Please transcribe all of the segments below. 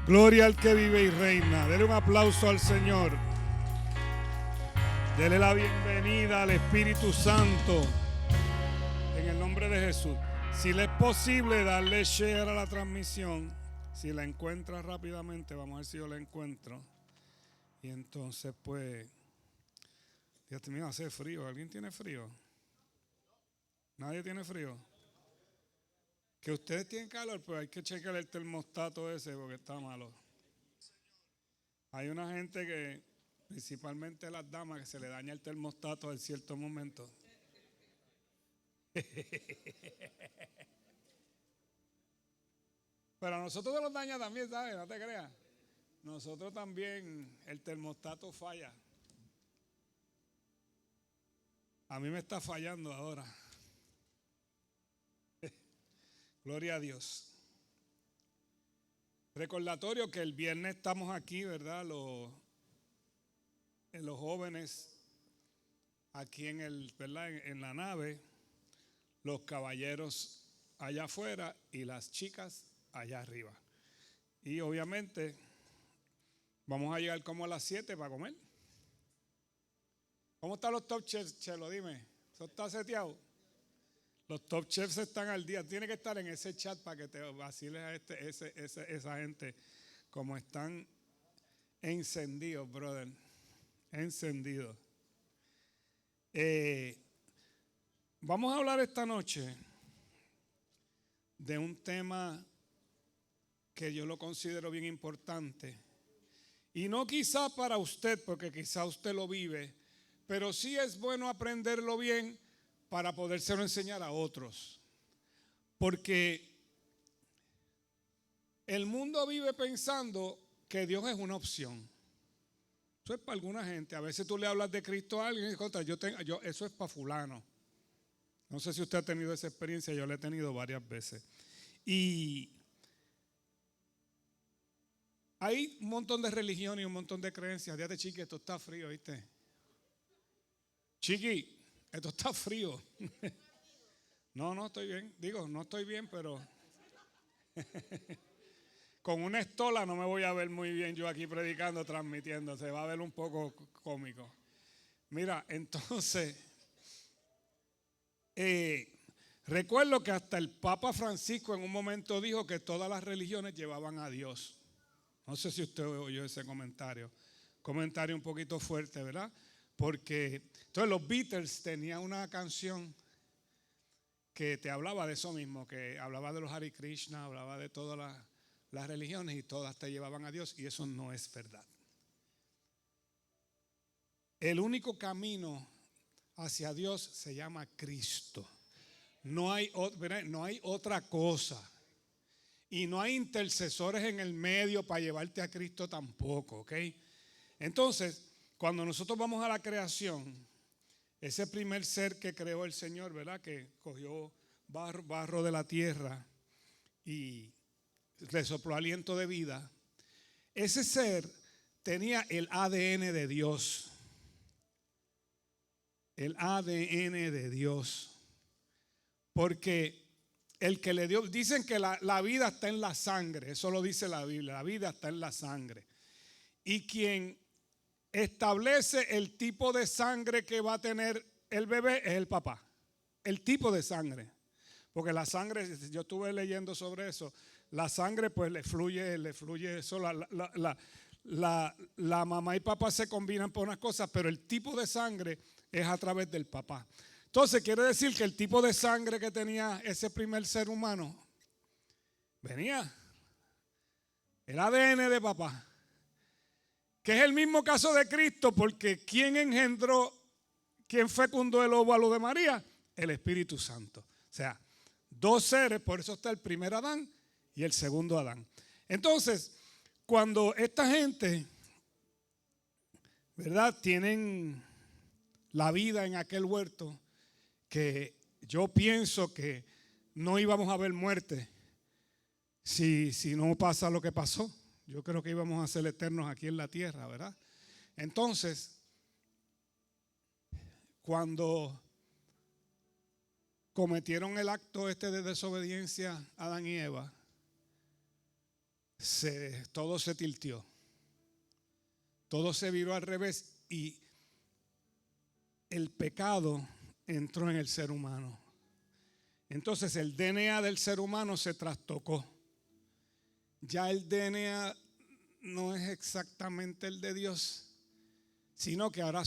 Gloria al que vive y reina. Dele un aplauso al Señor. Dele la bienvenida al Espíritu Santo. En el nombre de Jesús. Si le es posible darle share a la transmisión, si la encuentra rápidamente, vamos a ver si yo la encuentro. Y entonces pues, Dios mío, hace frío. ¿Alguien tiene frío? ¿Nadie tiene frío? Que ustedes tienen calor, pues hay que checar el termostato ese porque está malo. Hay una gente que, principalmente las damas, que se le daña el termostato en ciertos momentos. Pero a nosotros nos daña también, ¿sabes? No te creas. Nosotros también, el termostato falla. A mí me está fallando ahora. Gloria a Dios. Recordatorio que el viernes estamos aquí, ¿verdad? Los jóvenes aquí ¿verdad? En la nave, los caballeros allá afuera y las chicas allá arriba. Y obviamente vamos a llegar como a las 7 para comer. ¿Cómo están los top chefs, Chelo? Dime, ¿eso está seteado? Los top chefs están al día. Tiene que estar en ese chat para que te vaciles a esa gente. Como están encendidos, brother. Encendidos. Vamos a hablar esta noche de un tema que yo lo considero bien importante. Y no quizá para usted, porque quizá usted lo vive, pero sí es bueno aprenderlo bien para podérselo enseñar a otros. Porque el mundo vive pensando que Dios es una opción. Eso es para alguna gente. A veces tú le hablas de Cristo a alguien y dices, eso es para fulano. No sé si usted ha tenido esa experiencia, yo la he tenido varias veces. Y hay un montón de religiones y un montón de creencias. Dígate, Chiqui, esto está frío, ¿viste? Chiqui, esto está frío. No estoy bien. Digo, no estoy bien, pero con una estola no me voy a ver muy bien yo aquí predicando, transmitiendo. Se va a ver un poco cómico. Mira, entonces, recuerdo que hasta el Papa Francisco en un momento dijo que todas las religiones llevaban a Dios. No sé si usted oyó ese comentario. Comentario un poquito fuerte, ¿verdad? Porque entonces los Beatles tenían una canción que te hablaba de eso mismo, que hablaba de los Hare Krishna, hablaba de todas las religiones y todas te llevaban a Dios, y eso no es verdad. El único camino hacia Dios se llama Cristo. No hay otra cosa. Y no hay intercesores en el medio para llevarte a Cristo tampoco, ¿ok? Entonces, cuando nosotros vamos a la creación, ese primer ser que creó el Señor, ¿verdad? Que cogió barro de la tierra y le sopló aliento de vida. Ese ser tenía el ADN de Dios. El ADN de Dios. Porque el que le dio, dicen que la vida está en la sangre, eso lo dice la Biblia, la vida está en la sangre. Y quien establece el tipo de sangre que va a tener el bebé es el papá. El tipo de sangre. Porque la sangre, yo estuve leyendo sobre eso, la sangre pues le fluye eso, la mamá y papá se combinan por unas cosas, pero el tipo de sangre es a través del papá. Entonces quiere decir que el tipo de sangre que tenía ese primer ser humano venía el ADN de papá, que es el mismo caso de Cristo, porque ¿quién fecundó el óvulo de María? El Espíritu Santo. O sea, dos seres, por eso está el primer Adán y el segundo Adán. Entonces, cuando esta gente, ¿verdad?, tienen la vida en aquel huerto, que yo pienso que no íbamos a ver muerte si no pasa lo que pasó. Yo creo que íbamos a ser eternos aquí en la tierra, ¿verdad? Entonces, cuando cometieron el acto de desobediencia Adán y Eva, todo se tilteó. Todo se viró al revés y el pecado entró en el ser humano. Entonces el DNA del ser humano se trastocó. Ya el DNA no es exactamente el de Dios, sino que ahora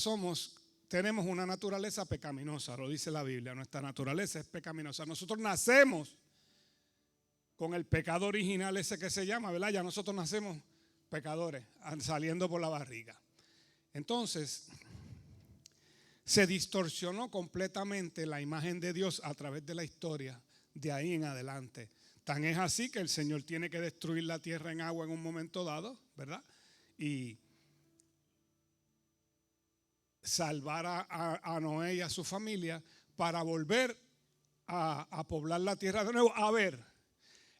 tenemos una naturaleza pecaminosa, lo dice la Biblia. Nuestra naturaleza es pecaminosa. Nosotros nacemos con el pecado original ese que se llama, ¿verdad? Ya nosotros nacemos pecadores, saliendo por la barriga. Entonces, se distorsionó completamente la imagen de Dios a través de la historia, de ahí en adelante. Tan es así que el Señor tiene que destruir la tierra en agua en un momento dado, ¿verdad? Y salvar a Noé y a su familia para volver a poblar la tierra de nuevo. A ver,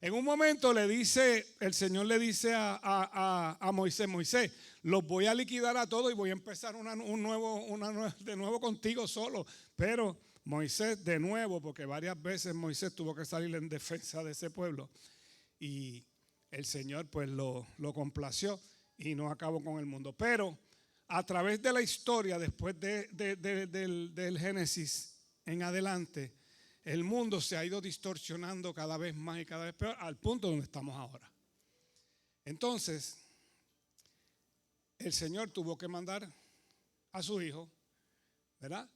en un momento el Señor le dice a Moisés, los voy a liquidar a todos y voy a empezar de nuevo contigo solo. Pero Moisés de nuevo, porque varias veces Moisés tuvo que salir en defensa de ese pueblo. Y el Señor pues lo complació y no acabó con el mundo. Pero a través de la historia, después del Génesis en adelante, el mundo se ha ido distorsionando cada vez más y cada vez peor, al punto donde estamos ahora. Entonces, el Señor tuvo que mandar a su Hijo, ¿verdad?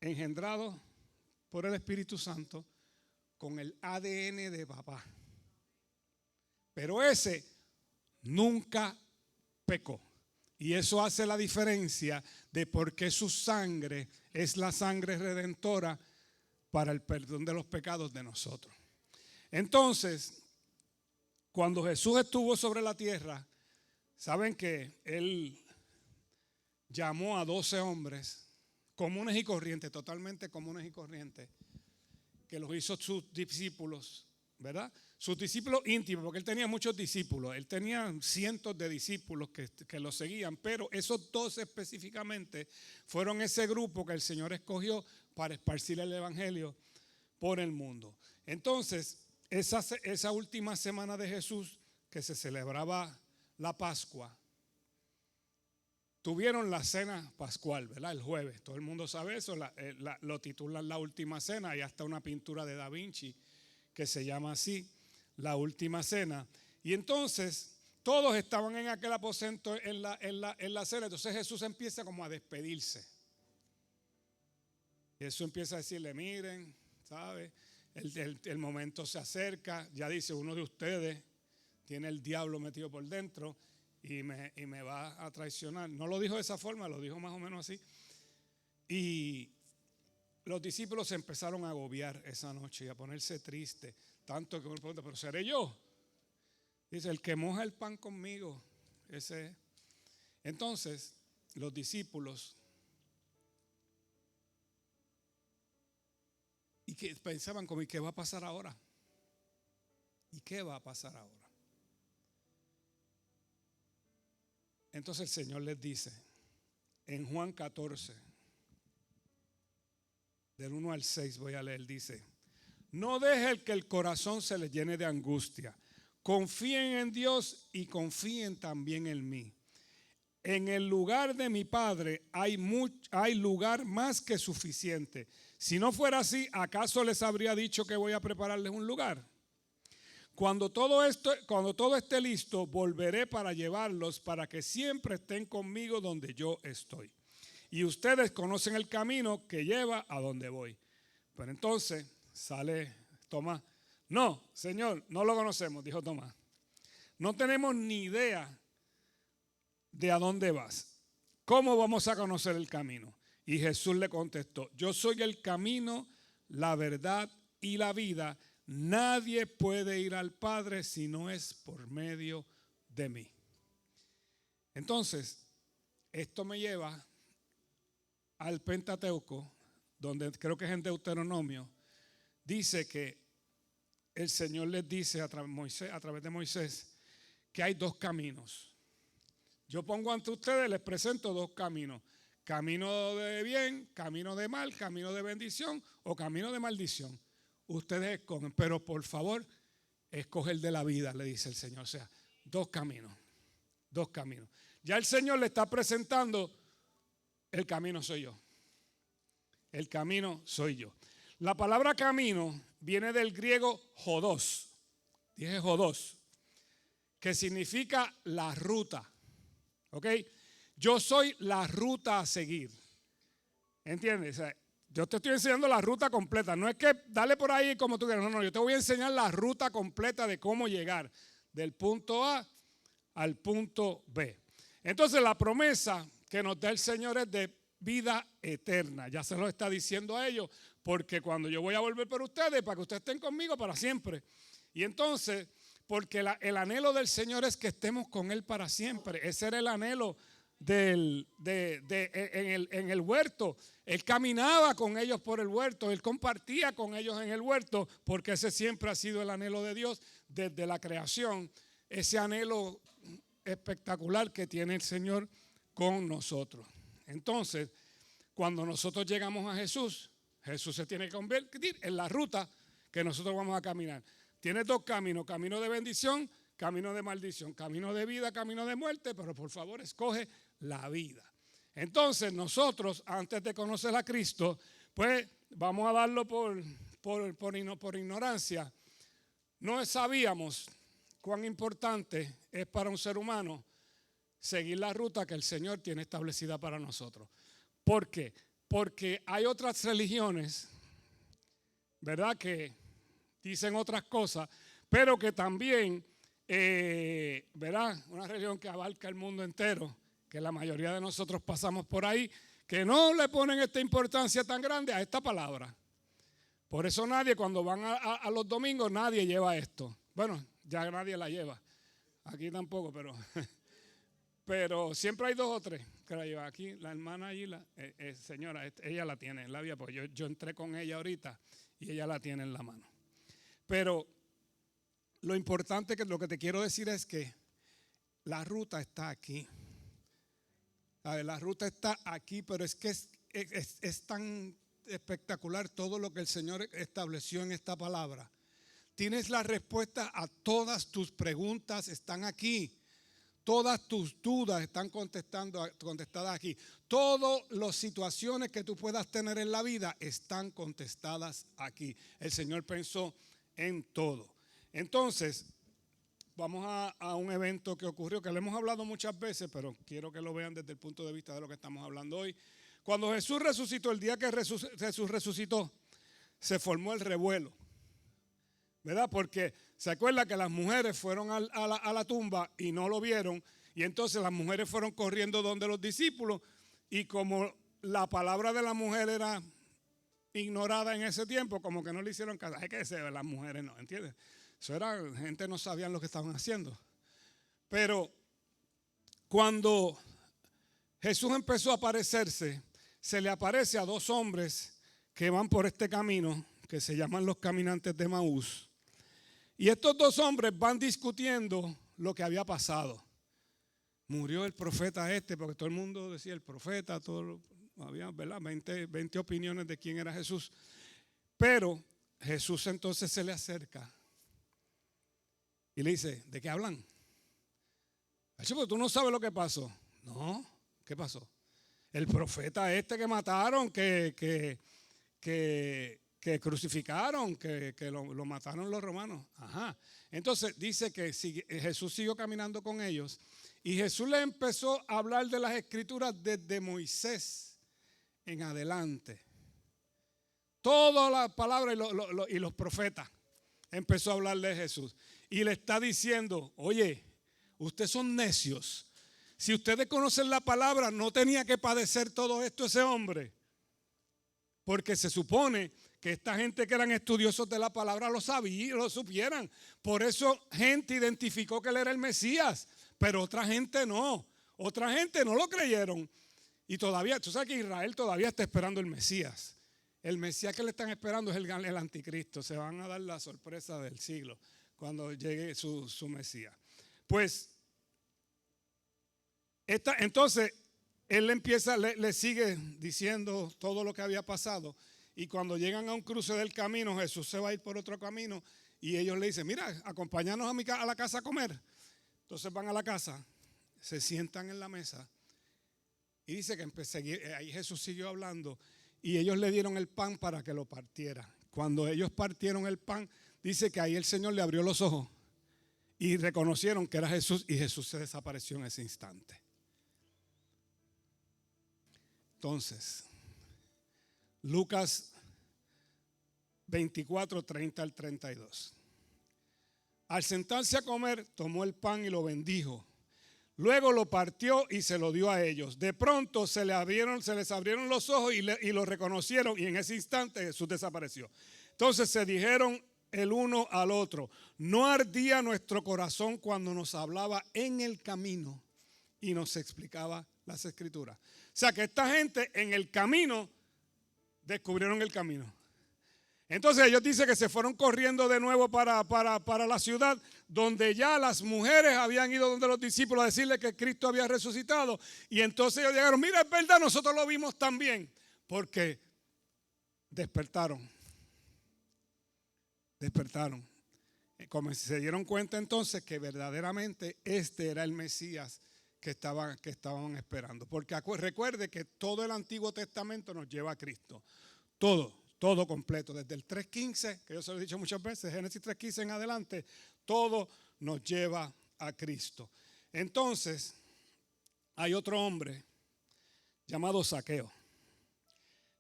Engendrado por el Espíritu Santo, con el ADN de papá. Pero ese nunca pecó. Y eso hace la diferencia de por qué su sangre es la sangre redentora para el perdón de los pecados de nosotros. Entonces, cuando Jesús estuvo sobre la tierra, saben que Él llamó a 12 hombres comunes y corrientes, totalmente comunes y corrientes, que los hizo sus discípulos, ¿verdad? Sus discípulos íntimos, porque Él tenía muchos discípulos, Él tenía cientos de discípulos que lo seguían, pero esos 12 específicamente fueron ese grupo que el Señor escogió para esparcir el evangelio por el mundo. Entonces, esa última semana de Jesús, que se celebraba la Pascua, tuvieron la cena pascual, ¿verdad? El jueves, todo el mundo sabe eso, lo titulan la última cena, y hasta una pintura de Da Vinci que se llama así, la última cena. Y entonces todos estaban en aquel aposento en la cena. Entonces Jesús empieza como a despedirse. Jesús empieza a decirle, miren, ¿sabe? El momento se acerca. Ya dice, uno de ustedes tiene el diablo metido por dentro y me va a traicionar. No lo dijo de esa forma, lo dijo más o menos así. Y los discípulos se empezaron a agobiar esa noche y a ponerse tristes, tanto que uno pregunta, ¿pero seré yo? Dice, el que moja el pan conmigo, ese es. Entonces, los discípulos, y que pensaban como, ¿y qué va a pasar ahora? ¿Y qué va a pasar ahora? Entonces el Señor les dice, en Juan 14, del 1 al 6 voy a leer, dice, no deje que el corazón se les llene de angustia. Confíen en Dios y confíen también en mí. En el lugar de mi Padre hay lugar más que suficiente. Si no fuera así, ¿acaso les habría dicho que voy a prepararles un lugar? Cuando todo esté listo, volveré para llevarlos, para que siempre estén conmigo donde yo estoy. Y ustedes conocen el camino que lleva a donde voy. Pero entonces sale Tomás. No, Señor, no lo conocemos, dijo Tomás. No tenemos ni idea de a dónde vas. ¿Cómo vamos a conocer el camino? Y Jesús le contestó, yo soy el camino, la verdad y la vida. Nadie puede ir al Padre si no es por medio de mí. Entonces, esto me lleva al Pentateuco, donde creo que es en Deuteronomio, dice que el Señor les dice a través de Moisés que hay dos caminos. Yo pongo ante ustedes, les presento dos caminos. Camino de bien, camino de mal, camino de bendición o camino de maldición. Ustedes escogen, pero por favor escoge el de la vida, le dice el Señor. O sea, dos caminos. Ya el Señor le está presentando, el camino soy yo. El camino soy yo. La palabra camino viene del griego jodos. Dije jodos, que significa la ruta. ¿Ok? Yo soy la ruta a seguir. ¿Entiendes? O sea, yo te estoy enseñando la ruta completa. No es que dale por ahí como tú quieras. No, yo te voy a enseñar la ruta completa de cómo llegar del punto A al punto B. Entonces la promesa que nos da el Señor es de vida eterna. Ya se lo está diciendo a ellos, porque cuando yo voy a volver por ustedes, para que ustedes estén conmigo para siempre. Y entonces, porque el anhelo del Señor es que estemos con Él para siempre. Ese era el anhelo en el huerto. Él caminaba con ellos por el huerto, Él compartía con ellos en el huerto, porque ese siempre ha sido el anhelo de Dios desde la creación. Ese anhelo espectacular que tiene el Señor con nosotros. Entonces, cuando nosotros llegamos a Jesús, Jesús se tiene que convertir en la ruta que nosotros vamos a caminar. Tienes dos caminos, camino de bendición, camino de maldición, camino de vida, camino de muerte, pero por favor escoge la vida. Entonces nosotros, antes de conocer a Cristo, pues vamos a darlo por ignorancia. No sabíamos cuán importante es para un ser humano seguir la ruta que el Señor tiene establecida para nosotros. ¿Por qué? Porque hay otras religiones, ¿verdad?, que dicen otras cosas, pero que también, ¿verdad?, una religión que abarca el mundo entero, que la mayoría de nosotros pasamos por ahí, que no le ponen esta importancia tan grande a esta palabra. Por eso nadie, cuando van a los domingos, nadie lleva esto. Bueno, ya nadie la lleva. Aquí tampoco, pero siempre hay dos o tres que la llevan. Aquí la hermana allí, señora, ella la tiene en la vía, porque yo entré con ella ahorita y ella la tiene en la mano. Pero lo importante, que lo que te quiero decir es que la ruta está aquí. La ruta está aquí, pero es que es tan espectacular todo lo que el Señor estableció en esta palabra. Tienes la respuesta a todas tus preguntas, están aquí. Todas tus dudas están contestadas aquí. Todas las situaciones que tú puedas tener en la vida están contestadas aquí. El Señor pensó en todo. Entonces, vamos a un evento que ocurrió, que le hemos hablado muchas veces, pero quiero que lo vean desde el punto de vista de lo que estamos hablando hoy. Cuando Jesús resucitó, el día que Jesús resucitó, se formó el revuelo, ¿verdad? Porque se acuerda que las mujeres fueron a la tumba y no lo vieron, y entonces las mujeres fueron corriendo donde los discípulos, y como la palabra de la mujer era ignorada en ese tiempo, como que no le hicieron caso. Es que las mujeres no, ¿entiendes? Eso era, gente no sabían lo que estaban haciendo. Pero cuando Jesús empezó a aparecerse, se le aparece a dos hombres que van por este camino, que se llaman los caminantes de Emaús. Y estos dos hombres van discutiendo lo que había pasado. Murió el profeta porque todo el mundo decía el profeta, había, ¿verdad?, 20 opiniones de quién era Jesús. Pero Jesús entonces se le acerca y le dice, ¿de qué hablan? Porque tú no sabes lo que pasó. No, ¿qué pasó? El profeta que mataron, que crucificaron, que lo mataron los romanos. Ajá. Entonces dice que Jesús siguió caminando con ellos y Jesús le empezó a hablar de las escrituras desde Moisés en adelante. Todas las palabras y los profetas empezó a hablar de Jesús. Y le está diciendo, oye, ustedes son necios. Si ustedes conocen la palabra, no tenía que padecer todo esto ese hombre. Porque se supone que esta gente que eran estudiosos de la palabra lo sabían, lo supieran. Por eso gente identificó que él era el Mesías, pero otra gente no. Otra gente no lo creyeron. Y todavía, tú sabes que Israel todavía está esperando el Mesías. El Mesías que le están esperando es el anticristo. Se van a dar la sorpresa del siglo cuando llegue su Mesías. Pues, entonces, él le sigue diciendo todo lo que había pasado. Y cuando llegan a un cruce del camino, Jesús se va a ir por otro camino y ellos le dicen, mira, acompáñanos a la casa a comer. Entonces van a la casa, se sientan en la mesa y dice que ahí Jesús siguió hablando y ellos le dieron el pan para que lo partiera. Cuando ellos partieron el pan, dice que ahí el Señor le abrió los ojos y reconocieron que era Jesús y Jesús se desapareció en ese instante. Entonces, Lucas 24, 30 al 32. Al sentarse a comer, tomó el pan y lo bendijo. Luego lo partió y se lo dio a ellos. De pronto se les abrieron los ojos y lo reconocieron y en ese instante Jesús desapareció. Entonces se dijeron el uno al otro, ¿no ardía nuestro corazón cuando nos hablaba en el camino y nos explicaba las escrituras? O sea que esta gente en el camino descubrieron el camino. Entonces ellos dicen que se fueron corriendo de nuevo para la ciudad, donde ya las mujeres habían ido donde los discípulos a decirle que Cristo había resucitado. Y entonces ellos llegaron, mira, es verdad, nosotros lo vimos también, porque despertaron. Como se dieron cuenta entonces que verdaderamente este era el Mesías que estaban esperando. Porque recuerde que todo el Antiguo Testamento nos lleva a Cristo. Todo completo, desde el 3.15, que yo se lo he dicho muchas veces, Génesis 3.15 en adelante, todo nos lleva a Cristo. Entonces, hay otro hombre llamado Zaqueo.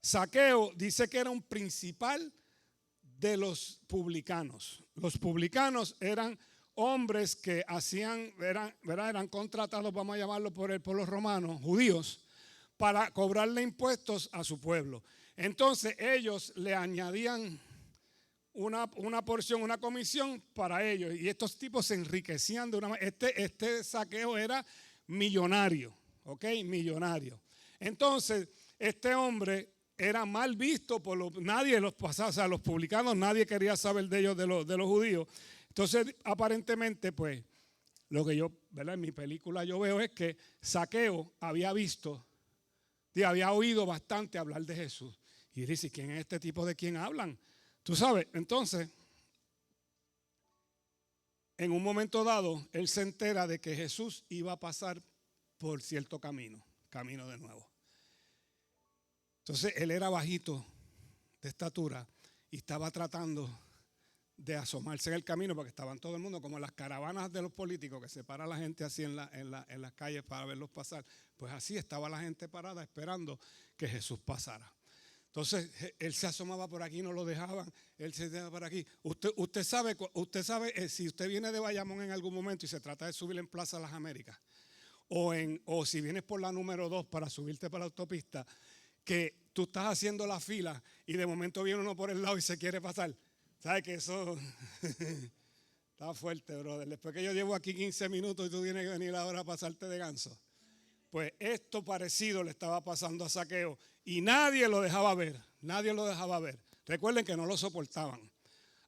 Zaqueo dice que era un principal de los publicanos. Los publicanos eran hombres que eran contratados, vamos a llamarlo por los romanos, judíos, para cobrarle impuestos a su pueblo. Entonces ellos le añadían una porción, una comisión para ellos. Y estos tipos se enriquecían de una manera. Este Zaqueo era millonario, ¿ok? Millonario. Entonces este hombre era mal visto nadie los pasaba, o sea, los publicanos, nadie quería saber de ellos, de los judíos. Entonces aparentemente pues lo que yo, ¿verdad? En mi película yo veo es que Zaqueo había oído bastante hablar de Jesús. Y dice, ¿quién es este tipo de quien hablan? Tú sabes, entonces, en un momento dado, él se entera de que Jesús iba a pasar por cierto camino de nuevo. Entonces, él era bajito de estatura y estaba tratando de asomarse en el camino porque estaban todo el mundo, como las caravanas de los políticos que se para la gente así en las calles para verlos pasar. Pues así estaba la gente parada esperando que Jesús pasara. Entonces él se asomaba por aquí, no lo dejaban, él se dejaba por aquí. Usted sabe si usted viene de Bayamón en algún momento y se trata de subir en Plaza Las Américas, o si vienes por la número 2 para subirte para la autopista, que tú estás haciendo la fila y de momento viene uno por el lado y se quiere pasar. ¿Sabes que eso está fuerte, brother? Después que yo llevo aquí 15 minutos y tú tienes que venir ahora a pasarte de ganso. Pues esto parecido le estaba pasando a Zaqueo y nadie lo dejaba ver. Recuerden que no lo soportaban.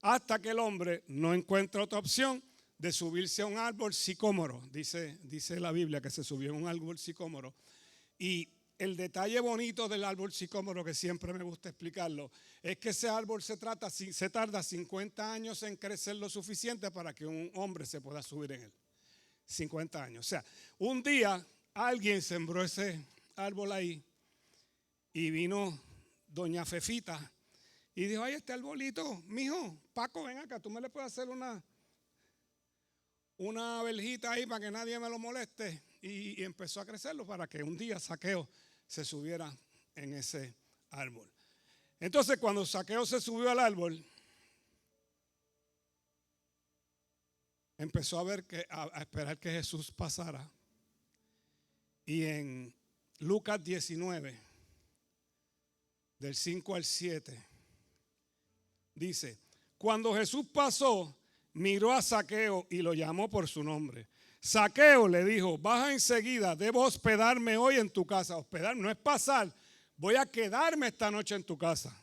Hasta que el hombre no encuentra otra opción de subirse a un árbol sicómoro. Dice la Biblia que se subió a un árbol sicómoro. Y el detalle bonito del árbol sicómoro, que siempre me gusta explicarlo, es que ese árbol se tarda 50 años en crecer lo suficiente para que un hombre se pueda subir en él. 50 años. O sea, un día alguien sembró ese árbol ahí y vino doña Fefita y dijo, ay, este arbolito, mijo, Paco, ven acá, tú me le puedes hacer una verjita ahí para que nadie me lo moleste. Y empezó a crecerlo para que un día Zaqueo se subiera en ese árbol. Entonces cuando Zaqueo se subió al árbol, empezó a esperar que Jesús pasara. Y en Lucas 19, del 5 al 7, dice, cuando Jesús pasó, miró a Zaqueo y lo llamó por su nombre. Zaqueo le dijo, baja enseguida, debo hospedarme hoy en tu casa. Hospedar no es pasar, voy a quedarme esta noche en tu casa.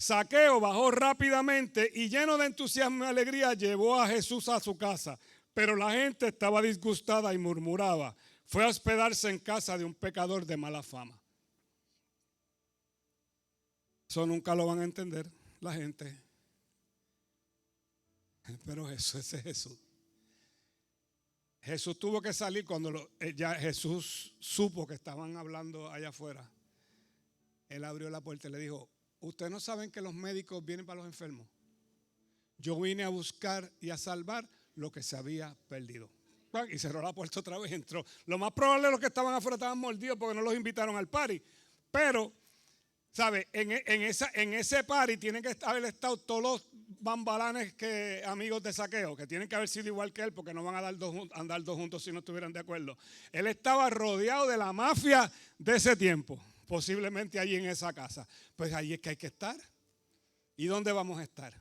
Zaqueo bajó rápidamente y lleno de entusiasmo y alegría llevó a Jesús a su casa. Pero la gente estaba disgustada y murmuraba. Fue a hospedarse en casa de un pecador de mala fama. Eso nunca lo van a entender la gente. Pero ese es Jesús. Jesús tuvo que salir cuando ya Jesús supo que estaban hablando allá afuera. Él abrió la puerta y le dijo: ustedes no saben que los médicos vienen para los enfermos. Yo vine a buscar y a salvar lo que se había perdido. Y cerró la puerta otra vez y entró. Lo más probable es los que estaban afuera estaban mordidos porque no los invitaron al party. Pero, ¿sabe? En ese party tienen que haber estado todos los bambalanes amigos de Zaqueo, que tienen que haber sido igual que él, porque no van a andar dos juntos si no estuvieran de acuerdo. Él estaba rodeado de la mafia de ese tiempo, posiblemente allí en esa casa. Pues allí es que hay que estar. ¿Y dónde vamos a estar?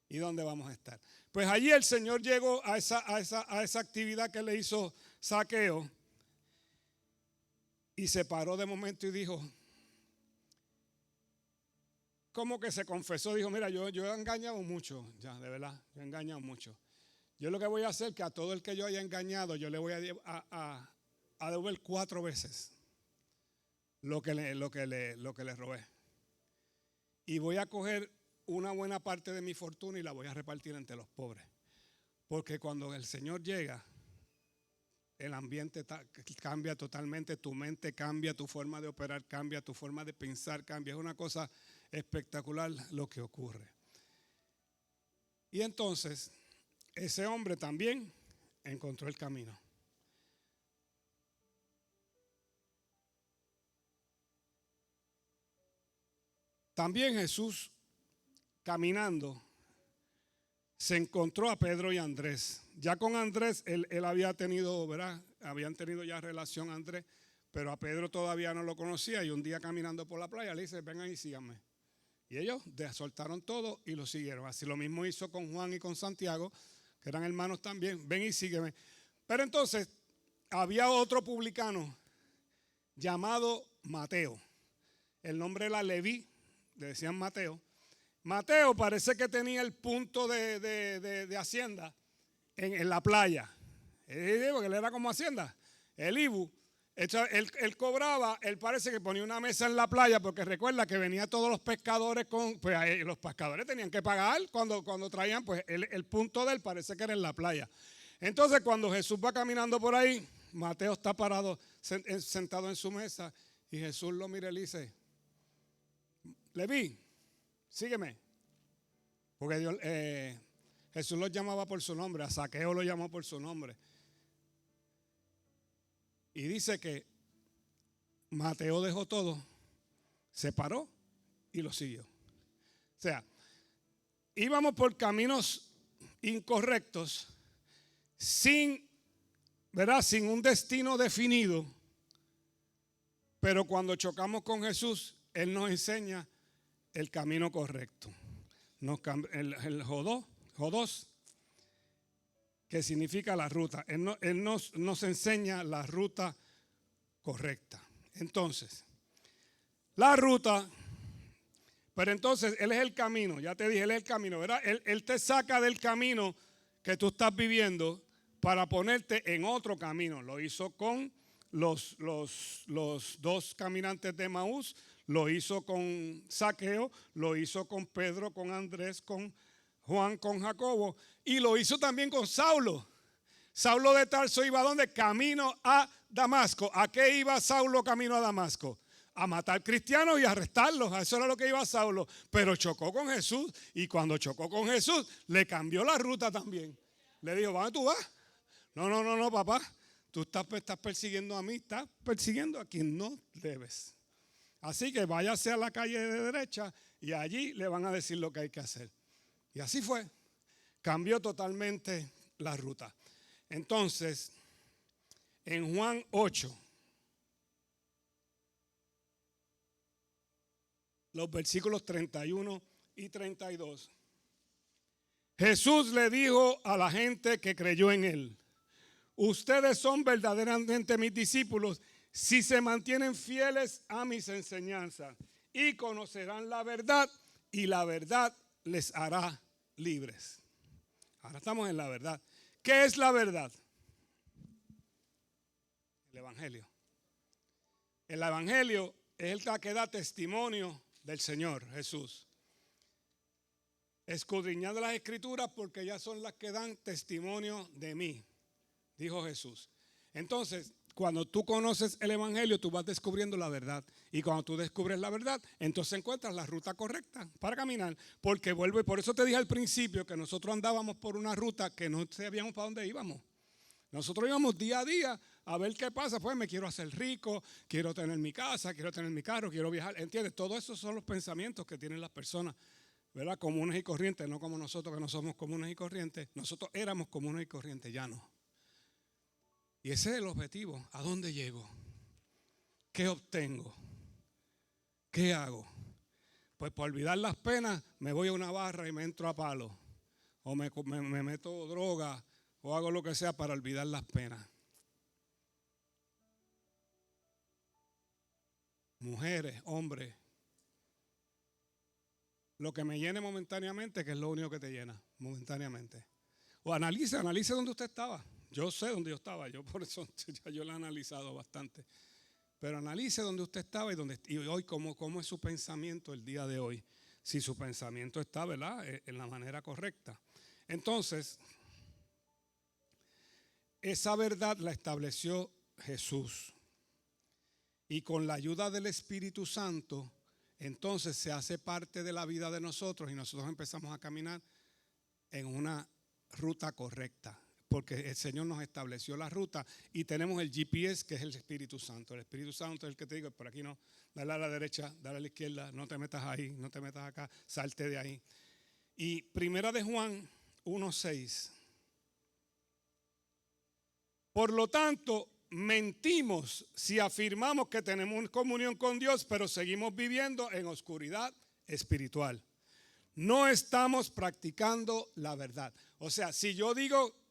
¿Y dónde vamos a estar? Pues allí el Señor llegó a esa actividad que le hizo Zaqueo y se paró de momento y dijo, como que se confesó, dijo: mira, yo he engañado mucho, ya, de verdad, yo he engañado mucho. Yo lo que voy a hacer es que a todo el que yo haya engañado, yo le voy a devolver 4 veces lo que le robé. Y voy a coger una buena parte de mi fortuna y la voy a repartir entre los pobres. Porque cuando el Señor llega, el ambiente cambia totalmente, tu mente cambia, tu forma de operar cambia, tu forma de pensar cambia. Es una cosa espectacular lo que ocurre. Y entonces, ese hombre también encontró el camino. También Jesús, caminando, se encontró a Pedro y Andrés. Ya con Andrés él había tenido, ¿verdad? Habían tenido ya relación Andrés, pero a Pedro todavía no lo conocía. Y un día caminando por la playa le dice: vengan y síganme. Y ellos soltaron todo y lo siguieron. Así lo mismo hizo con Juan y con Santiago, que eran hermanos también. Ven y sígueme. Pero entonces había otro publicano llamado Mateo. El nombre era Leví, le decían Mateo. Mateo parece que tenía el punto de Hacienda en la playa. Porque él era como Hacienda, el Ibu. Él cobraba, él parece que ponía una mesa en la playa, porque recuerda que venían todos los pescadores pues los pescadores tenían que pagar cuando traían, pues el punto de él parece que era en la playa. Entonces cuando Jesús va caminando por ahí, Mateo está parado, sentado en su mesa, y Jesús lo mira y le dice: Leví, sígueme. Porque Jesús lo llamaba por su nombre, a Zaqueo lo llamó por su nombre. Y dice que Mateo dejó todo, se paró y lo siguió. O sea, íbamos por caminos incorrectos, sin un destino definido, pero cuando chocamos con Jesús, Él nos enseña el camino correcto. El Jodos, que significa la ruta. Él nos enseña la ruta correcta. Entonces, la ruta, pero entonces Él es el camino. Ya te dije, Él es el camino, ¿verdad? Él te saca del camino que tú estás viviendo para ponerte en otro camino. Lo hizo con los 2 caminantes de Emaús, lo hizo con Zaqueo, lo hizo con Pedro, con Andrés, con Juan, con Jacobo, y lo hizo también con Saulo. Saulo de Tarso iba ¿a dónde? Camino a Damasco. ¿A qué iba Saulo camino a Damasco? A matar cristianos y arrestarlos. A eso era lo que iba Saulo. Pero chocó con Jesús, y cuando chocó con Jesús le cambió la ruta también. Le dijo: ¿dónde tú vas? No, papá. Tú estás persiguiendo a mí, estás persiguiendo a quien no debes. Así que váyase a la calle de derecha y allí le van a decir lo que hay que hacer. Y así fue. Cambió totalmente la ruta. Entonces, en Juan 8, los versículos 31 y 32, Jesús le dijo a la gente que creyó en Él: ustedes son verdaderamente mis discípulos si se mantienen fieles a mis enseñanzas, y conocerán la verdad, y la verdad les hará libres. Ahora estamos en la verdad. ¿Qué es la verdad? El Evangelio. El Evangelio es el que da testimonio del Señor Jesús. Escudriñad las escrituras porque ellas son las que dan testimonio de mí, dijo Jesús. Entonces, cuando tú conoces el evangelio, tú vas descubriendo la verdad. Y cuando tú descubres la verdad, entonces encuentras la ruta correcta para caminar. Porque vuelve, por eso te dije al principio que nosotros andábamos por una ruta que no sabíamos para dónde íbamos. Nosotros íbamos día a día a ver qué pasa. Pues me quiero hacer rico, quiero tener mi casa, quiero tener mi carro, quiero viajar. ¿Entiendes? Todo eso son los pensamientos que tienen las personas, ¿verdad? Comunes y corrientes, no como nosotros que no somos comunes y corrientes. Nosotros éramos comunes y corrientes, ya no. Y ese es el objetivo. ¿A dónde llego? ¿Qué obtengo? ¿Qué hago? Pues para olvidar las penas me voy a una barra y me entro a palo. O me meto droga o hago lo que sea para olvidar las penas. Mujeres, hombres. Lo que me llene momentáneamente, que es lo único que te llena, momentáneamente. O analice dónde usted estaba. Yo sé dónde yo estaba, yo por eso ya yo lo he analizado bastante. Pero analice dónde usted estaba y hoy cómo es su pensamiento el día de hoy. Si su pensamiento está, ¿verdad?, en la manera correcta. Entonces, esa verdad la estableció Jesús. Y con la ayuda del Espíritu Santo, entonces se hace parte de la vida de nosotros y nosotros empezamos a caminar en una ruta correcta. Porque el Señor nos estableció la ruta y tenemos el GPS, que es el Espíritu Santo. El Espíritu Santo es el que te digo, por aquí no, dale a la derecha, dale a la izquierda, no te metas ahí, no te metas acá, salte de ahí. Y primera de Juan 1:6. Por lo tanto, mentimos si afirmamos que tenemos comunión con Dios, pero seguimos viviendo en oscuridad espiritual. No estamos practicando la verdad. O sea, si yo digo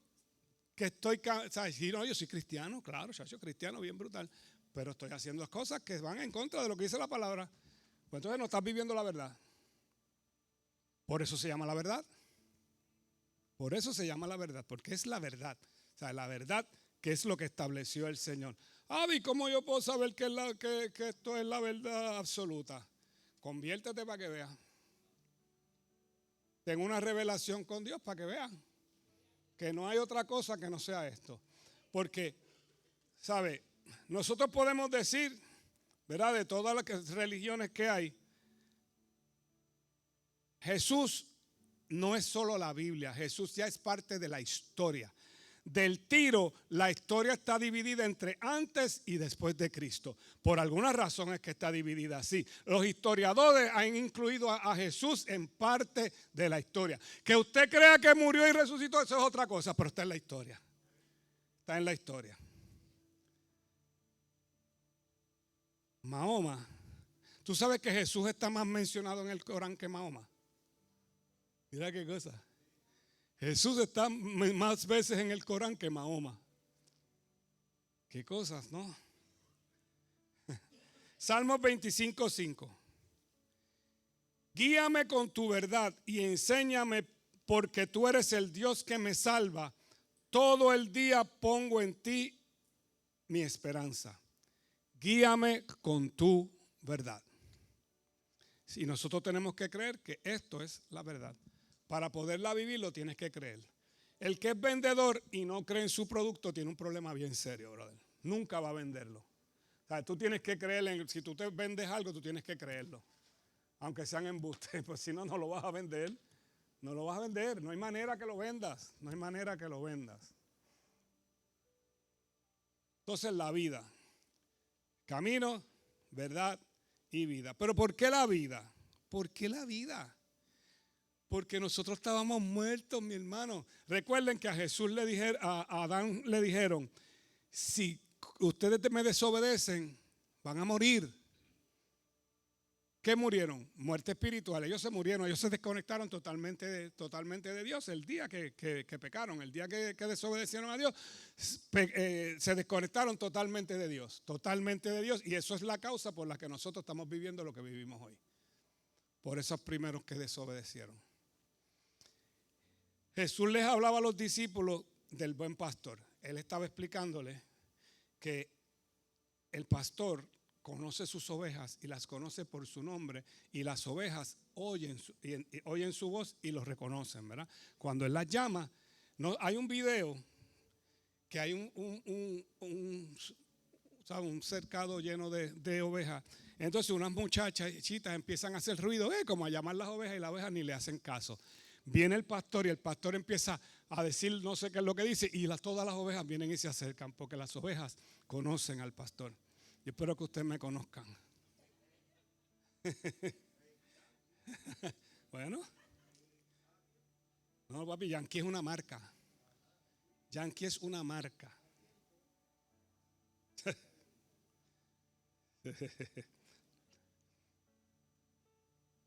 que estoy, ¿sabes? Sí, no, yo soy cristiano, claro, yo soy cristiano, bien brutal, pero estoy haciendo cosas que van en contra de lo que dice la palabra. Pues entonces no estás viviendo la verdad. Por eso se llama la verdad. Por eso se llama la verdad, porque es la verdad. O sea, la verdad que es lo que estableció el Señor. ¿Y cómo yo puedo saber que esto es la verdad absoluta? Conviértete para que veas. Ten una revelación con Dios para que veas que no hay otra cosa que no sea esto. Porque, ¿sabe? Nosotros podemos decir, ¿verdad?, de todas las religiones que hay, Jesús no es solo la Biblia, Jesús ya es parte de la historia. Del tiro, la historia está dividida entre antes y después de Cristo. Por alguna razón es que está dividida así. Los historiadores han incluido a Jesús en parte de la historia. Que usted crea que murió y resucitó, eso es otra cosa, pero está en la historia. Está en la historia. Mahoma. ¿Tú sabes que Jesús está más mencionado en el Corán que Mahoma? Mira qué cosa. Jesús está más veces en el Corán que Mahoma. Qué cosas, ¿no? Salmos 25:5. Guíame con tu verdad y enséñame, porque tú eres el Dios que me salva. Todo el día pongo en ti mi esperanza. Guíame con tu verdad. Y nosotros tenemos que creer que esto es la verdad. Para poderla vivir lo tienes que creer. El que es vendedor y no cree en su producto tiene un problema bien serio, brother. Nunca va a venderlo. O sea, tú tienes que creer si tú te vendes algo, tú tienes que creerlo. Aunque sean embustes, pues si no, no lo vas a vender. No lo vas a vender. No hay manera que lo vendas. No hay manera que lo vendas. Entonces la vida. Camino, verdad y vida. ¿Pero por qué la vida? ¿Por qué la vida? Porque nosotros estábamos muertos, mi hermano. Recuerden que a Jesús a Adán le dijeron, si ustedes me desobedecen, van a morir. ¿Qué murieron? Muerte espiritual. Ellos se murieron, ellos se desconectaron totalmente de Dios el día que pecaron, el día que desobedecieron a Dios, se desconectaron totalmente de Dios, y eso es la causa por la que nosotros estamos viviendo lo que vivimos hoy. Por esos primeros que desobedecieron. Jesús les hablaba a los discípulos del buen pastor. Él estaba explicándole que el pastor, conoce sus ovejas y las conoce por su nombre, y las ovejas oyen su voz y los reconocen, ¿verdad? Cuando Él las llama, no, hay un video que hay un cercado lleno de ovejas. Entonces unas muchachitas empiezan a hacer ruido, como a llamar las ovejas, y las ovejas ni le hacen caso. Viene el pastor y el pastor empieza a decir no sé qué es lo que dice, y todas las ovejas vienen y se acercan porque las ovejas conocen al pastor. Yo espero que ustedes me conozcan. Bueno, no, papi, Yankee es una marca. Yankee es una marca.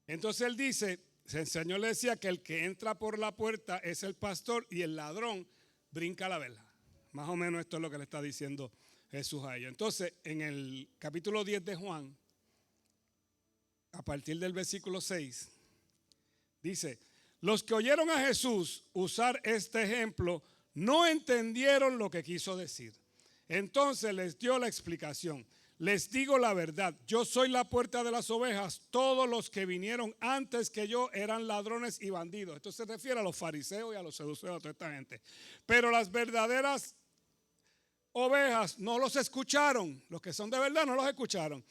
Entonces él dice, el Señor le decía que el que entra por la puerta es el pastor y el ladrón brinca la verja. Más o menos esto es lo que le está diciendo Jesús a ellos. Entonces, en el capítulo 10 de Juan, a partir del versículo 6, dice: los que oyeron a Jesús usar este ejemplo no entendieron lo que quiso decir. Entonces les dio la explicación. Les digo la verdad, yo soy la puerta de las ovejas. Todos los que vinieron antes que yo eran ladrones y bandidos. Esto se refiere a los fariseos y a los seduceos, a toda esta gente. Pero las verdaderas ovejas no los escucharon. Los que son de verdad no los escucharon.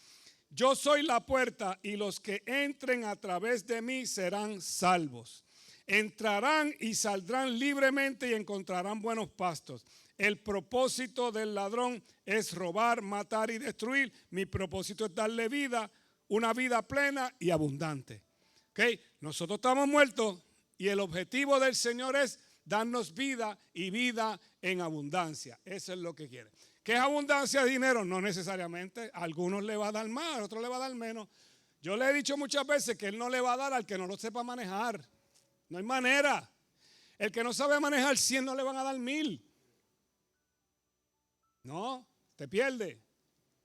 Yo soy la puerta y los que entren a través de mí serán salvos. Entrarán y saldrán libremente y encontrarán buenos pastos. El propósito del ladrón es robar, matar y destruir. Mi propósito es darle vida, una vida plena y abundante. ¿Okay? Nosotros estamos muertos y el objetivo del Señor es darnos vida y vida en abundancia. Eso es lo que quiere. ¿Qué es abundancia de dinero? No necesariamente. A algunos le va a dar más, a otros le va a dar menos. Yo le he dicho muchas veces que Él no le va a dar al que no lo sepa manejar. No hay manera. El que no sabe manejar 100 no le van a dar 1000. No, te pierdes.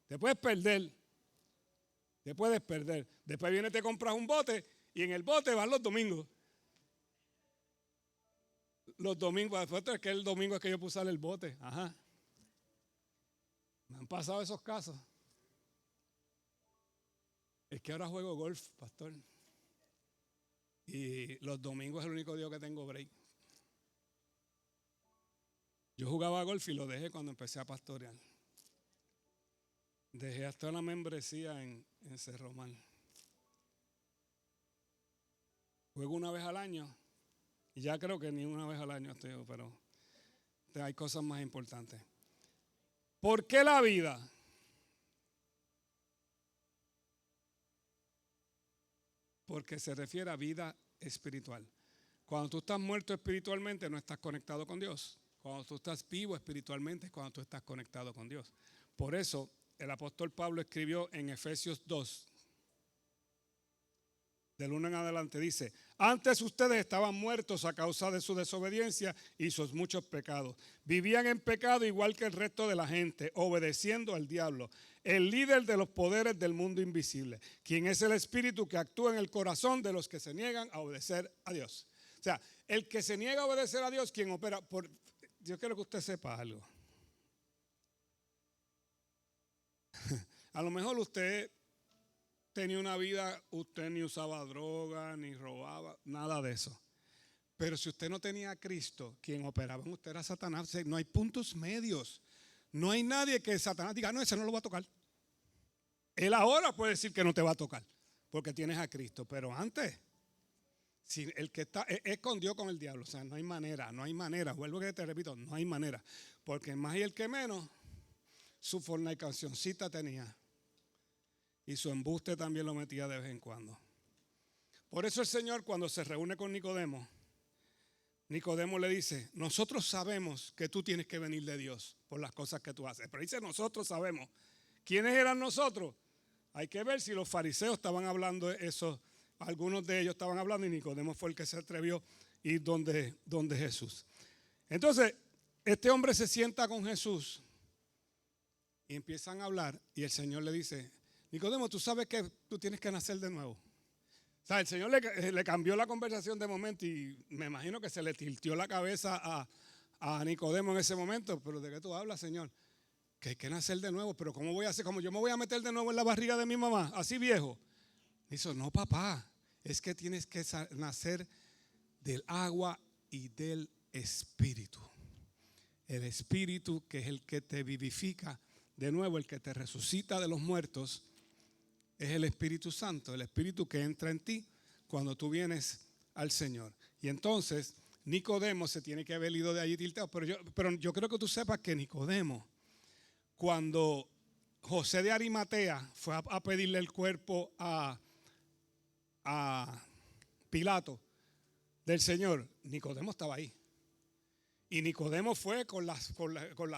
Te puedes perder. Te puedes perder. Después viene, te compras un bote y en el bote van los domingos. Los domingos, después es que el domingo es que yo puse el bote. Ajá. Me han pasado esos casos. Es que ahora juego golf, pastor. Y los domingos es el único día que tengo break. Yo jugaba golf y lo dejé cuando empecé a pastorear. Dejé hasta una membresía en Cerro Mar. Juego una vez al año. Y ya creo que ni una vez al año estoy, pero hay cosas más importantes. ¿Por qué la vida? Porque se refiere a vida espiritual. Cuando tú estás muerto espiritualmente, no estás conectado con Dios. Cuando tú estás vivo espiritualmente es cuando tú estás conectado con Dios. Por eso el apóstol Pablo escribió en Efesios 2, del 1 en adelante, dice: antes ustedes estaban muertos a causa de su desobediencia y sus muchos pecados. Vivían en pecado igual que el resto de la gente, obedeciendo al diablo, el líder de los poderes del mundo invisible, quien es el espíritu que actúa en el corazón de los que se niegan a obedecer a Dios. O sea, el que se niega a obedecer a Dios, quien opera por... Yo quiero que usted sepa algo. A lo mejor usted tenía una vida, usted ni usaba droga, ni robaba, nada de eso. Pero si usted no tenía a Cristo, quien operaba en usted era Satanás. No hay puntos medios. No hay nadie que Satanás diga, no, ese no lo va a tocar. Él ahora puede decir que no te va a tocar, porque tienes a Cristo. Pero antes, si el que está escondió con el diablo, o sea, no hay manera. Vuelvo que te repito, no hay manera. Porque más y el que menos, su fornicacioncita tenía. Y su embuste también lo metía de vez en cuando. Por eso el Señor, cuando se reúne con Nicodemo, Nicodemo le dice: nosotros sabemos que tú tienes que venir de Dios por las cosas que tú haces. Pero dice: nosotros sabemos. ¿Quiénes eran nosotros? Hay que ver si los fariseos estaban hablando de eso. Algunos de ellos estaban hablando y Nicodemo fue el que se atrevió a ir donde Jesús. Entonces, este hombre se sienta con Jesús y empiezan a hablar y el Señor le dice: Nicodemo, tú sabes que tú tienes que nacer de nuevo. O sea, el Señor le cambió la conversación de momento y me imagino que se le tiltió la cabeza a Nicodemo en ese momento. Pero ¿de qué tú hablas, Señor? que hay que nacer de nuevo. Pero ¿cómo voy a hacer? ¿Cómo yo me voy a meter de nuevo en la barriga de mi mamá? Así viejo. Dice, no, papá, es que tienes que nacer del agua y del Espíritu. El Espíritu, que es el que te vivifica de nuevo, el que te resucita de los muertos, es el Espíritu Santo, el Espíritu que entra en ti cuando tú vienes al Señor. Y entonces Nicodemo se tiene que haber ido de allí tilteado. Pero yo creo que tú sepas que Nicodemo, cuando José de Arimatea fue a pedirle el cuerpo a Pilato del Señor, Nicodemo estaba ahí. Y Nicodemo fue con las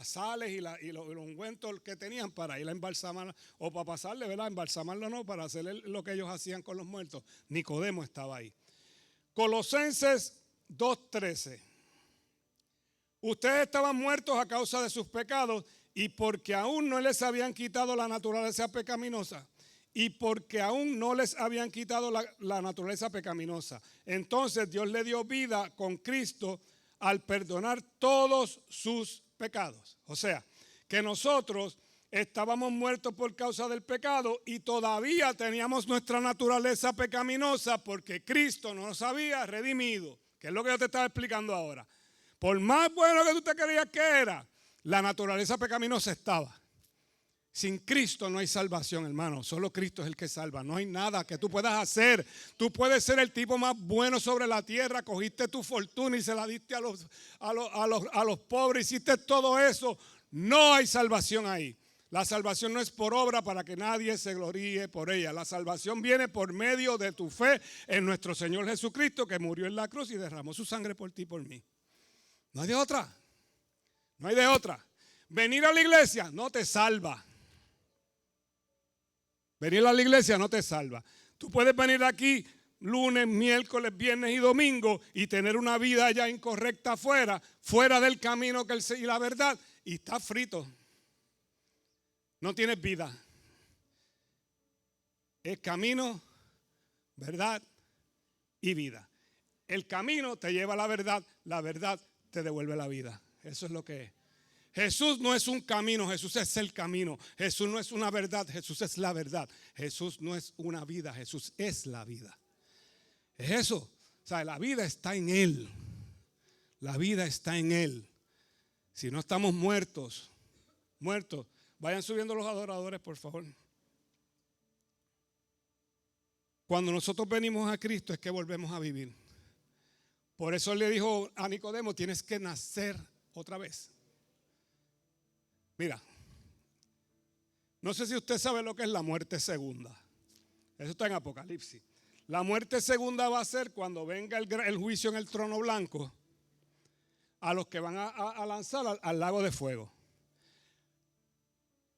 sales y los ungüentos que tenían para ir a embalsamar, o para pasarle, ¿verdad? Embalsamarlo no, para hacer lo que ellos hacían con los muertos. Nicodemo estaba ahí. Colosenses 2:13. Ustedes estaban muertos a causa de sus pecados y porque aún no les habían quitado la naturaleza pecaminosa. Entonces Dios le dio vida con Cristo al perdonar todos sus pecados. O sea, que nosotros estábamos muertos por causa del pecado y todavía teníamos nuestra naturaleza pecaminosa porque Cristo nos había redimido, que es lo que yo te estaba explicando ahora. Por más bueno que tú te creías que era, la naturaleza pecaminosa estaba. Sin Cristo no hay salvación, hermano. Solo Cristo es el que salva. No hay nada que tú puedas hacer. Tú puedes ser el tipo más bueno sobre la tierra. Cogiste tu fortuna y se la diste a los pobres. Hiciste todo eso. No hay salvación ahí. La salvación no es por obra para que nadie se gloríe por ella. La salvación viene por medio de tu fe en nuestro Señor Jesucristo, que murió en la cruz y derramó su sangre por ti y por mí. No hay de otra. No hay de otra. Venir a la iglesia no te salva. Venir a la iglesia no te salva. Tú puedes venir aquí lunes, miércoles, viernes y domingo y tener una vida ya incorrecta fuera del camino y la verdad, y estás frito. No tienes vida. Es camino, verdad y vida. El camino te lleva a la verdad te devuelve la vida. Eso es lo que es. Jesús no es un camino, Jesús es el camino. Jesús no es una verdad, Jesús es la verdad. Jesús no es una vida, Jesús es la vida. Es eso. O sea, la vida está en Él. La vida está en Él. Si no estamos muertos, vayan subiendo los adoradores, por favor. Cuando nosotros venimos a Cristo es que volvemos a vivir. Por eso le dijo a Nicodemo, tienes que nacer otra vez. Mira, no sé si usted sabe lo que es la muerte segunda. Eso está en Apocalipsis. La muerte segunda va a ser cuando venga el juicio en el trono blanco a los que van a lanzar al lago de fuego.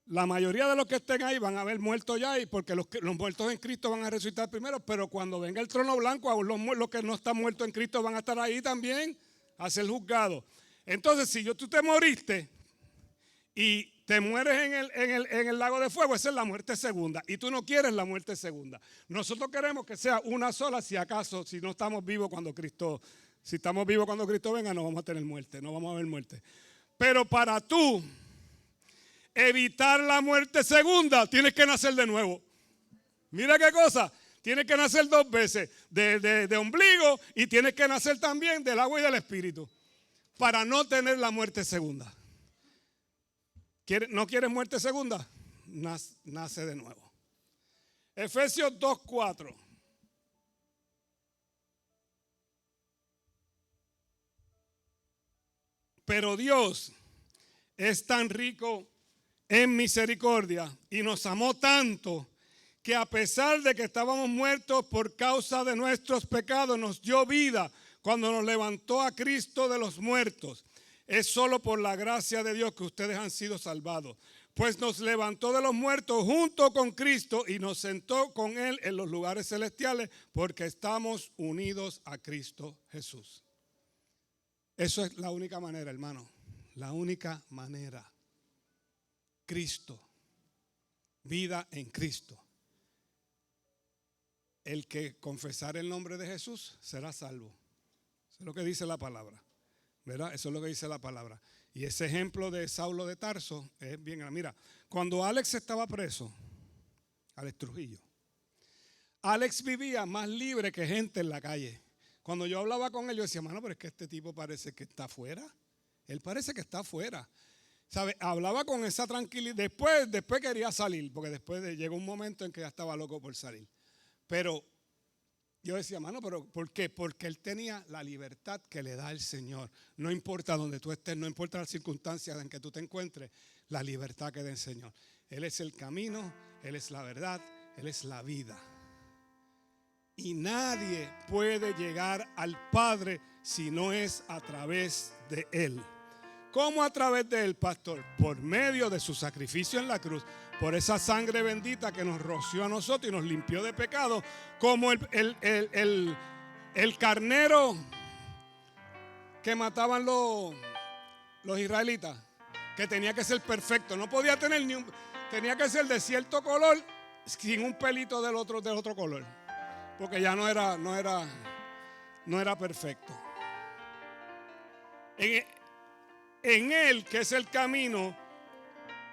La mayoría de los que estén ahí van a haber muerto ya, y porque los muertos en Cristo van a resucitar primero, pero cuando venga el trono blanco, aún los que no están muertos en Cristo van a estar ahí también a ser juzgados. Entonces, si tú te moriste y te mueres en el lago de fuego, esa es la muerte segunda. Y tú no quieres la muerte segunda. Nosotros queremos que sea una sola, si acaso, si no estamos vivos cuando Cristo, si estamos vivos cuando Cristo venga, no vamos a tener muerte, no vamos a ver muerte. Pero para tú evitar la muerte segunda, tienes que nacer de nuevo. Mira qué cosa. Tienes que nacer 2 veces, de ombligo, y tienes que nacer también del agua y del Espíritu, para no tener la muerte segunda. ¿No quieres muerte segunda? Nace de nuevo. Efesios 2:4. Pero Dios es tan rico en misericordia y nos amó tanto que a pesar de que estábamos muertos por causa de nuestros pecados, nos dio vida cuando nos levantó a Cristo de los muertos. Es solo por la gracia de Dios que ustedes han sido salvados. Pues nos levantó de los muertos junto con Cristo y nos sentó con Él en los lugares celestiales porque estamos unidos a Cristo Jesús. Eso es la única manera, hermano. La única manera. Cristo. Vida en Cristo. El que confesar el nombre de Jesús será salvo. Eso es lo que dice la palabra. ¿Verdad? Eso es lo que dice la palabra. Y ese ejemplo de Saulo de Tarso es bien grande. Mira, cuando Alex estaba preso, Alex Trujillo, Alex vivía más libre que gente en la calle. Cuando yo hablaba con él, yo decía, mano, pero es que este tipo parece que está afuera. Él parece que está afuera. ¿Sabe? Hablaba con esa tranquilidad. Después quería salir, porque después llegó un momento en que ya estaba loco por salir. Pero yo decía, mano, ¿pero por qué? Porque él tenía la libertad que le da el Señor. No importa donde tú estés, no importa las circunstancias en que tú te encuentres, la libertad que da el Señor. Él es el camino, Él es la verdad, Él es la vida. Y nadie puede llegar al Padre si no es a través de Él. ¿Cómo a través de Él, pastor? Por medio de su sacrificio en la cruz, por esa sangre bendita que nos roció a nosotros y nos limpió de pecado, como el carnero que mataban los israelitas, que tenía que ser perfecto, no podía tener tenía que ser de cierto color, sin un pelito del otro color, porque ya no era perfecto. En Él, que es el camino,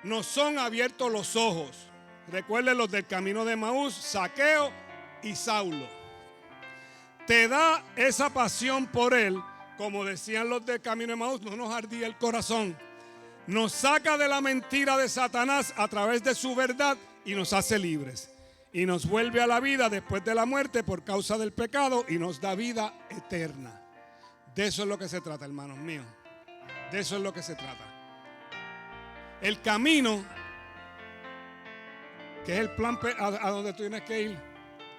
nos son abiertos los ojos. Recuerden los del camino de Emaús, Zaqueo y Saulo. Te da esa pasión por Él, como decían los del camino de Emaús, no nos ardía el corazón. Nos saca de la mentira de Satanás a través de su verdad y nos hace libres. Y nos vuelve a la vida después de la muerte por causa del pecado y nos da vida eterna. De eso es lo que se trata, hermanos míos. De eso es lo que se trata. El camino, que es el plan a donde tú tienes que ir,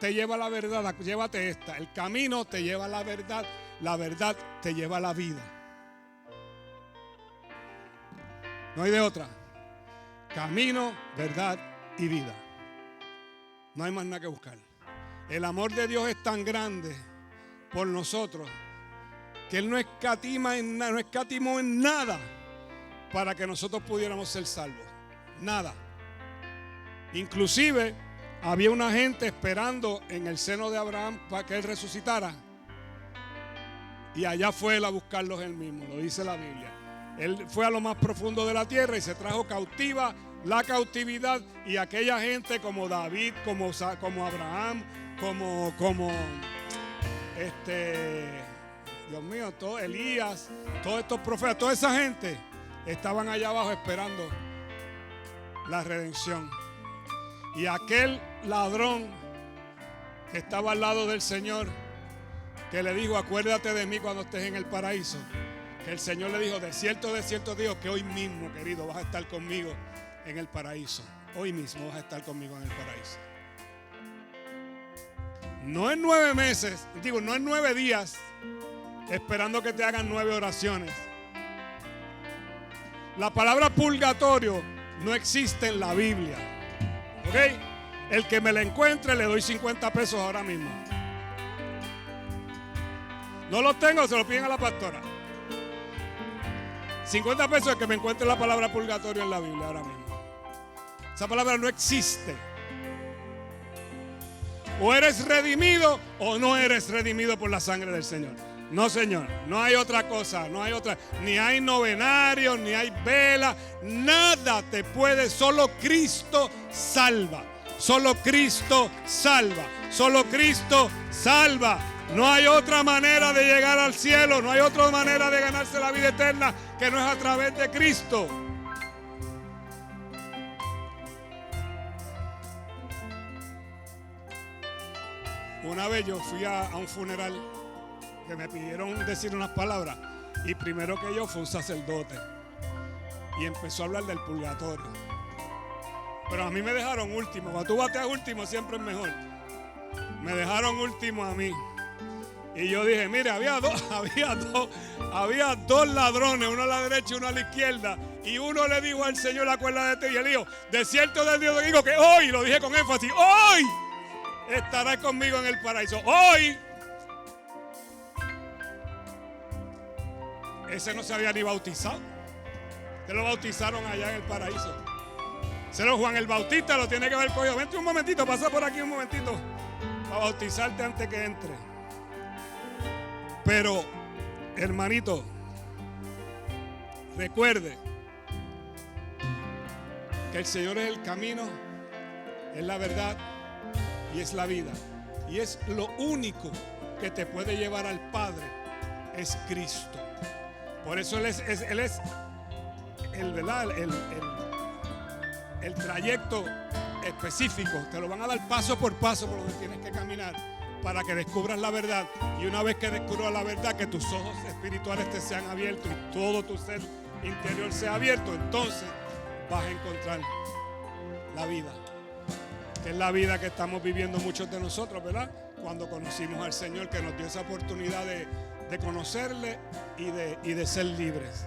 te lleva a la verdad. Llévate esta. El camino te lleva a la verdad te lleva a la vida. No hay de otra. Camino, verdad y vida. No hay más nada que buscar. El amor de Dios es tan grande por nosotros que Él no escatimó en nada para que nosotros pudiéramos ser salvos. Nada. Inclusive había una gente esperando en el seno de Abraham para que Él resucitara. Y allá fue Él a buscarlos Él mismo, lo dice la Biblia. Él fue a lo más profundo de la tierra y se trajo cautiva la cautividad. Y aquella gente como David, como Abraham, como Dios mío, todo Elías, todos estos profetas, toda esa gente estaban allá abajo esperando la redención. Y aquel ladrón que estaba al lado del Señor, que le dijo, acuérdate de mí cuando estés en el paraíso, que el Señor le dijo, de cierto digo que hoy mismo, querido, vas a estar conmigo en el paraíso. Hoy mismo vas a estar conmigo en el paraíso. No en 9 meses, no en 9 días, esperando que te hagan 9 oraciones. La palabra purgatorio no existe en la Biblia. ¿Ok? El que me la encuentre le doy 50 pesos ahora mismo. No los tengo, se los piden a la pastora. 50 pesos el que me encuentre la palabra purgatorio en la Biblia ahora mismo. Esa palabra no existe. O eres redimido o no eres redimido por la sangre del Señor. No, Señor, no hay otra cosa, no hay otra, ni hay novenarios, ni hay vela, nada te puede, solo Cristo salva, solo Cristo salva, solo Cristo salva. No hay otra manera de llegar al cielo, no hay otra manera de ganarse la vida eterna que no es a través de Cristo. Una vez yo fui a un funeral que me pidieron decir unas palabras y primero que yo fue un sacerdote y empezó a hablar del purgatorio, pero a mí me dejaron último. Cuando tú bateas último siempre es mejor. Me dejaron último a mí y yo dije, mire, había dos ladrones, uno a la derecha y uno a la izquierda, y uno le dijo al Señor, acuérdate de ti, y él dijo, de cierto de Dios digo que hoy, lo dije con énfasis, hoy estarás conmigo en el paraíso. Hoy. Ese no se había ni bautizado. Se lo bautizaron allá en el paraíso. Juan el Bautista lo tiene que haber cogido. Vente un momentito, pasa por aquí un momentito para bautizarte antes que entre. Pero, hermanito, Recuerde que el Señor es el camino, es la verdad y es la vida. Y es lo único que te puede llevar al Padre, es Cristo. Por eso Él es ¿verdad? El trayecto específico. Te lo van a dar paso por paso por donde tienes que caminar para que descubras la verdad. Y una vez que descubras la verdad, que tus ojos espirituales te sean abiertos y todo tu ser interior sea abierto, entonces vas a encontrar la vida, que es la vida que estamos viviendo muchos de nosotros, ¿verdad? Cuando conocimos al Señor, que nos dio esa oportunidad de conocerle y de ser libres.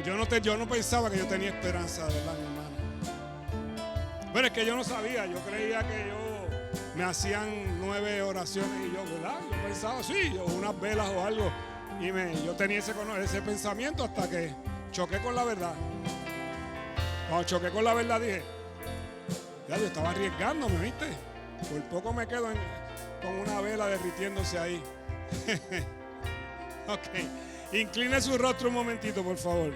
Yo no pensaba que yo tenía esperanza, ¿verdad, mi hermano? Bueno, es que yo no sabía, yo creía que me hacían 9 oraciones y yo, ¿verdad? Yo pensaba, sí, unas velas o algo. Y yo tenía ese pensamiento hasta que choqué con la verdad. Cuando choqué con la verdad dije, ya yo estaba arriesgándome, ¿viste? Por poco me quedo con una vela derritiéndose ahí. Ok, incline su rostro un momentito, por favor.